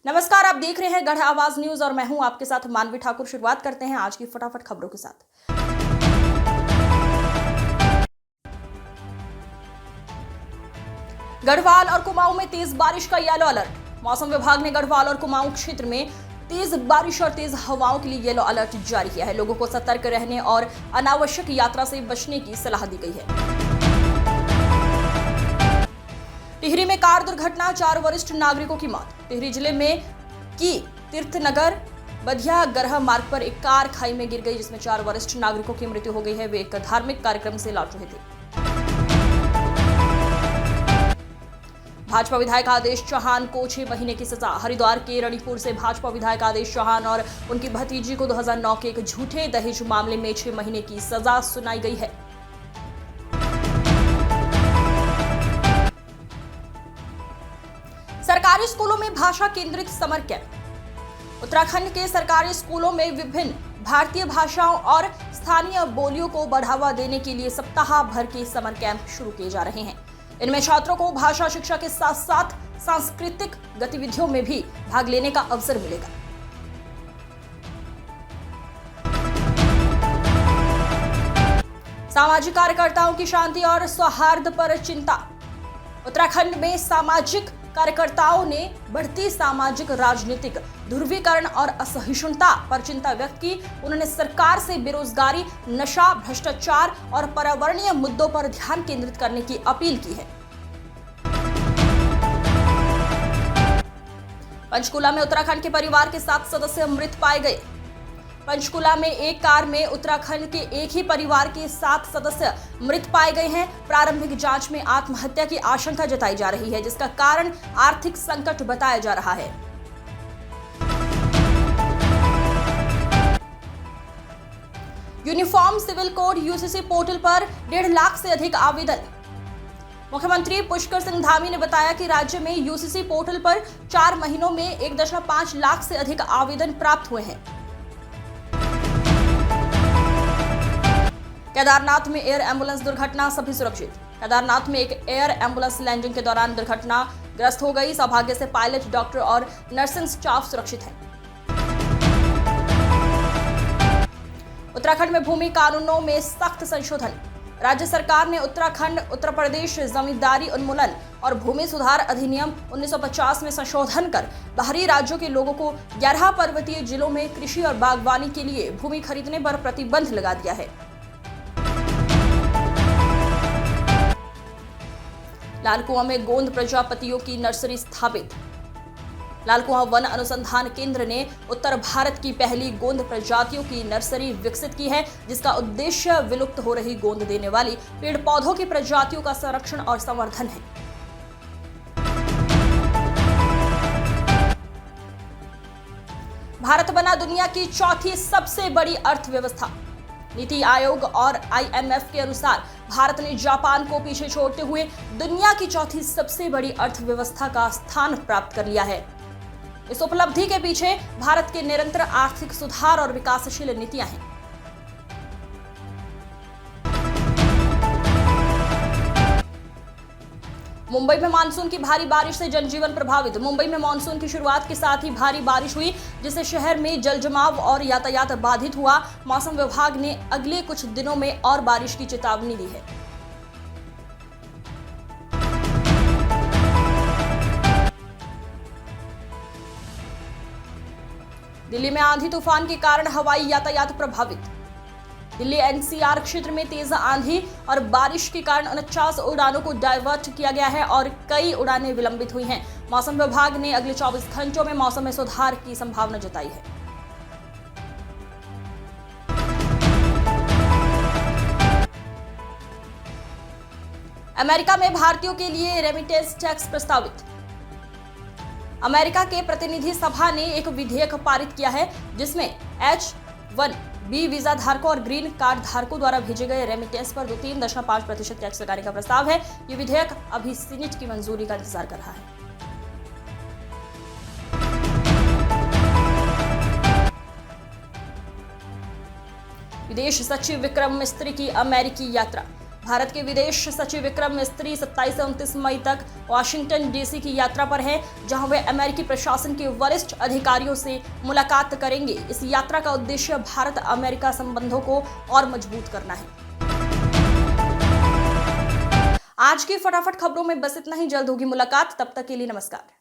नमस्कार, आप देख रहे हैं गढ़ आवाज न्यूज और मैं हूं आपके साथ मानवी ठाकुर। शुरुआत करते हैं आज की फटाफट खबरों के साथ। गढ़वाल और कुमाऊं में तेज बारिश का येलो अलर्ट। मौसम विभाग ने गढ़वाल और कुमाऊं क्षेत्र में तेज बारिश और तेज हवाओं के लिए येलो अलर्ट जारी किया है। लोगों को सतर्क रहने और अनावश्यक यात्रा से बचने की सलाह दी गई है। टिहरी में कार दुर्घटना, 4 वरिष्ठ नागरिकों की मौत। टिहरी जिले में की तीर्थनगर बधिया गरह मार्ग पर एक कार खाई में गिर गई, जिसमें 4 वरिष्ठ नागरिकों की मृत्यु हो गई है। वे एक धार्मिक कार्यक्रम से लौट रहे थे। भाजपा विधायक आदेश चौहान को 6 महीने की सजा। हरिद्वार के रणीपुर से भाजपा विधायक आदेश चौहान और उनकी भतीजी को 2009 के एक झूठे दहेज मामले में 6 महीने की सजा सुनाई गई है। सरकारी स्कूलों में भाषा केंद्रित समर कैंप। उत्तराखंड के सरकारी स्कूलों में विभिन्न भारतीय भाषाओं और स्थानीय बोलियों को बढ़ावा देने के लिए सप्ताह भर के समर कैंप शुरू किए जा रहे हैं। इनमें छात्रों को भाषा शिक्षा के साथ साथ सांस्कृतिक गतिविधियों में भी भाग लेने का अवसर मिलेगा। सामाजिक कार्यकर्ताओं की शांति और सौहार्द पर चिंता। उत्तराखंड में सामाजिक कार्यकर्ताओं ने बढ़ती सामाजिक राजनीतिक ध्रुवीकरण और असहिष्णुता पर चिंता व्यक्त की। उन्होंने सरकार से बेरोजगारी, नशा, भ्रष्टाचार और पर्यावरणीय मुद्दों पर ध्यान केंद्रित करने की अपील की है। पंचकुला में उत्तराखंड के परिवार के 7 सदस्य मृत पाए गए। पंचकुला में एक कार में उत्तराखंड के एक ही परिवार के 7 सदस्य मृत पाए गए हैं। प्रारंभिक जांच में आत्महत्या की आशंका जताई जा रही है, जिसका कारण आर्थिक संकट बताया जा रहा है। Uniform civil code UCC portal पर 1.5 लाख से अधिक आवेदन। मुख्यमंत्री पुष्कर सिंह धामी ने बताया कि राज्य में यूसीसी पोर्टल पर 4 महीनों में 1.5 लाख से अधिक आवेदन प्राप्त हुए हैं। केदारनाथ में एयर एम्बुलेंस दुर्घटना, सभी सुरक्षित। केदारनाथ में एक एयर एम्बुलेंस लैंडिंग के दौरान दुर्घटनाग्रस्त हो गई। सौभाग्य से पायलट, डॉक्टर और नर्सिंग स्टाफ सुरक्षित है। उत्तराखंड में भूमि कानूनों में सख्त संशोधन। राज्य सरकार ने उत्तराखंड उत्तर प्रदेश जमींदारी उन्मूलन और भूमि सुधार अधिनियम 1950 में संशोधन कर बाहरी राज्यों के लोगों को 11 पर्वतीय जिलों में कृषि और बागवानी के लिए भूमि खरीदने पर प्रतिबंध लगा दिया है। लालकुआं में गोंद प्रजापतियों की नर्सरी स्थापित। लालकुआं वन अनुसंधान केंद्र ने उत्तर भारत की पहली गोंद प्रजातियों की नर्सरी विकसित की है, जिसका उद्देश्य विलुप्त हो रही गोंद देने वाली पेड़ पौधों की प्रजातियों का संरक्षण और संवर्धन है। भारत बना दुनिया की चौथी सबसे बड़ी अर्थव्यवस्था। नीति आयोग और IMF के अनुसार भारत ने जापान को पीछे छोड़ते हुए दुनिया की चौथी सबसे बड़ी अर्थव्यवस्था का स्थान प्राप्त कर लिया है। इस उपलब्धि के पीछे भारत के निरंतर आर्थिक सुधार और विकासशील नीतियां हैं। मुंबई में मानसून की भारी बारिश से जनजीवन प्रभावित। मुंबई में मानसून की शुरुआत के साथ ही भारी बारिश हुई, जिससे शहर में जलजमाव और यातायात बाधित हुआ। मौसम विभाग ने अगले कुछ दिनों में और बारिश की चेतावनी दी है। दिल्ली में आंधी तूफान के कारण हवाई यातायात प्रभावित। दिल्ली NCR क्षेत्र में तेज आंधी और बारिश के कारण 49 उड़ानों को डायवर्ट किया गया है और कई उड़ानें विलंबित हुई हैं। मौसम विभाग ने अगले 24 घंटों में मौसम में सुधार की संभावना जताई है। अमेरिका में भारतीयों के लिए रेमिटेंस टैक्स प्रस्तावित। अमेरिका के प्रतिनिधि सभा ने एक विधेयक पारित किया है, जिसमें H-1B वीजा धारकों और ग्रीन कार्ड धारकों द्वारा भेजे गए रेमिटेंस पर 3.5% टैक्स लगाने का प्रस्ताव है। ये विधेयक अभी सीनेट की मंजूरी का इंतजार कर रहा है। विदेश सचिव विक्रम मिस्त्री की अमेरिकी यात्रा। भारत के विदेश सचिव विक्रम मिस्त्री 27 से 29 मई तक वाशिंगटन डीसी की यात्रा पर हैं, जहां वे अमेरिकी प्रशासन के वरिष्ठ अधिकारियों से मुलाकात करेंगे। इस यात्रा का उद्देश्य भारत अमेरिका संबंधों को और मजबूत करना है। आज की फटाफट खबरों में बस इतना ही। जल्द होगी मुलाकात, तब तक के लिए नमस्कार।